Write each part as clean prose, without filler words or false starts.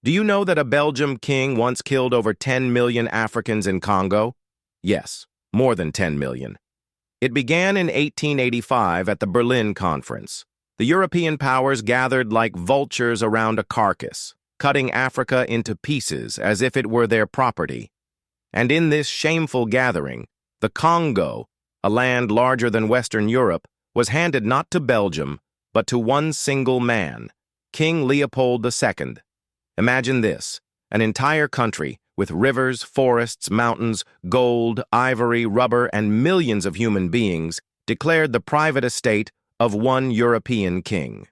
Do you know that a Belgium king once killed over 10 million Africans in Congo? Yes, more than 10 million. It began in 1885 at the Berlin Conference. The European powers gathered like vultures around a carcass, cutting Africa into pieces as if it were their property. And in this shameful gathering, the Congo, a land larger than Western Europe, was handed not to Belgium, but to one single man, King Leopold II. Imagine this, an entire country with rivers, forests, mountains, gold, ivory, rubber, and millions of human beings declared the private estate of one European king.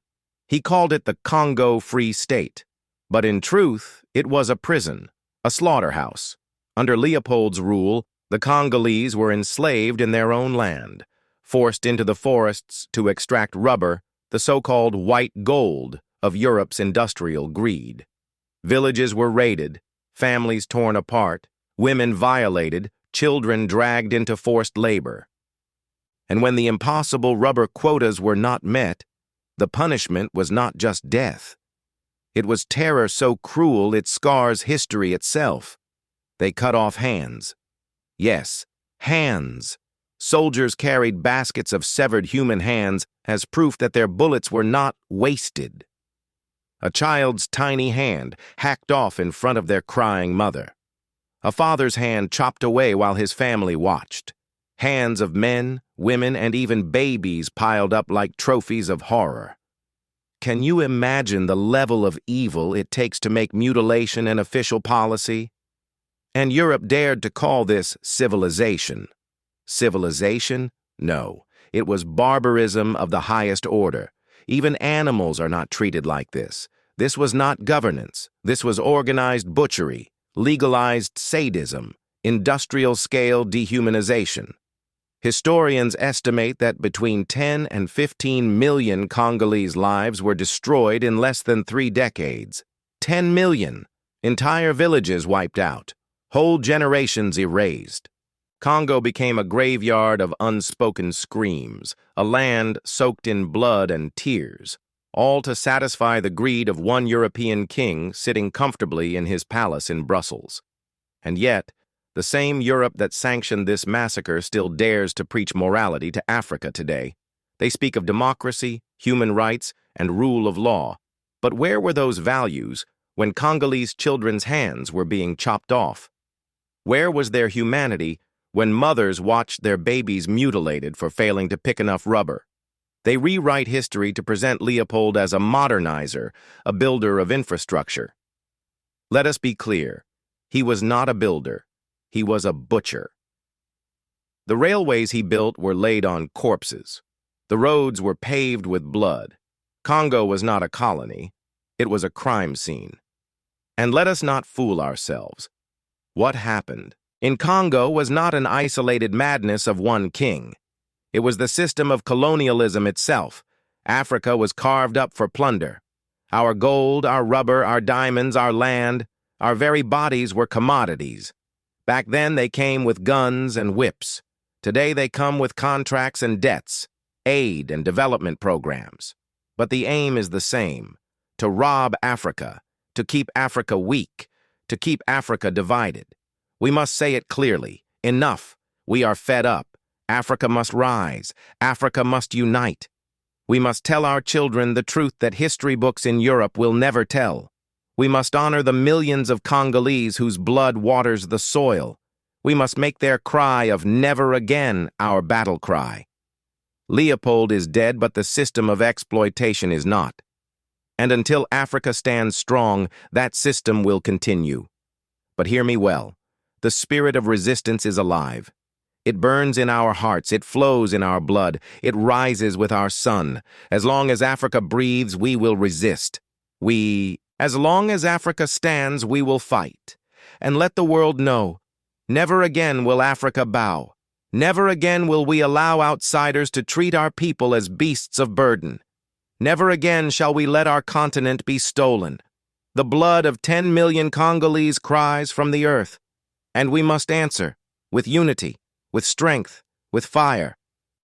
He called it the Congo Free State, but in truth, it was a prison, a slaughterhouse. Under Leopold's rule, the Congolese were enslaved in their own land, forced into the forests to extract rubber, the so-called white gold of Europe's industrial greed. Villages were raided, families torn apart, women violated, children dragged into forced labor. And when the impossible rubber quotas were not met, the punishment was not just death. It was terror so cruel it scars history itself. They cut off hands. Yes, hands. Soldiers carried baskets of severed human hands as proof that their bullets were not wasted. A child's tiny hand hacked off in front of their crying mother. A father's hand chopped away while his family watched. Hands of men, women, and even babies piled up like trophies of horror. Can you imagine the level of evil it takes to make mutilation an official policy? And Europe dared to call this civilization. Civilization? No, it was barbarism of the highest order. Even animals are not treated like this. This was not governance. This was organized butchery, legalized sadism, industrial-scale dehumanization. Historians estimate that between 10 and 15 million Congolese lives were destroyed in less than 3 decades. 10 million! Entire villages wiped out. Whole generations erased. Congo became a graveyard of unspoken screams, a land soaked in blood and tears, all to satisfy the greed of one European king sitting comfortably in his palace in Brussels. And yet, the same Europe that sanctioned this massacre still dares to preach morality to Africa today. They speak of democracy, human rights, and rule of law. But where were those values when Congolese children's hands were being chopped off? Where was their humanity when mothers watched their babies mutilated for failing to pick enough rubber? They rewrite history to present Leopold as a modernizer, a builder of infrastructure. Let us be clear, he was not a builder, he was a butcher. The railways he built were laid on corpses. The roads were paved with blood. Congo was not a colony, it was a crime scene. And let us not fool ourselves. What happened in Congo was not an isolated madness of one king. It was the system of colonialism itself. Africa was carved up for plunder. Our gold, our rubber, our diamonds, our land, our very bodies were commodities. Back then they came with guns and whips. Today they come with contracts and debts, aid and development programs. But the aim is the same: to rob Africa, to keep Africa weak, to keep Africa divided. We must say it clearly. Enough. We are fed up. Africa must rise. Africa must unite. We must tell our children the truth that history books in Europe will never tell. We must honor the millions of Congolese whose blood waters the soil. We must make their cry of never again our battle cry. Leopold is dead, but the system of exploitation is not. And until Africa stands strong, that system will continue. But hear me well. The spirit of resistance is alive. It burns in our hearts, it flows in our blood, it rises with our sun. As long as Africa breathes, we will resist. As long as Africa stands, we will fight. And let the world know, never again will Africa bow. Never again will we allow outsiders to treat our people as beasts of burden. Never again shall we let our continent be stolen. The blood of 10 million Congolese cries from the earth. And we must answer, with unity, with strength, with fire.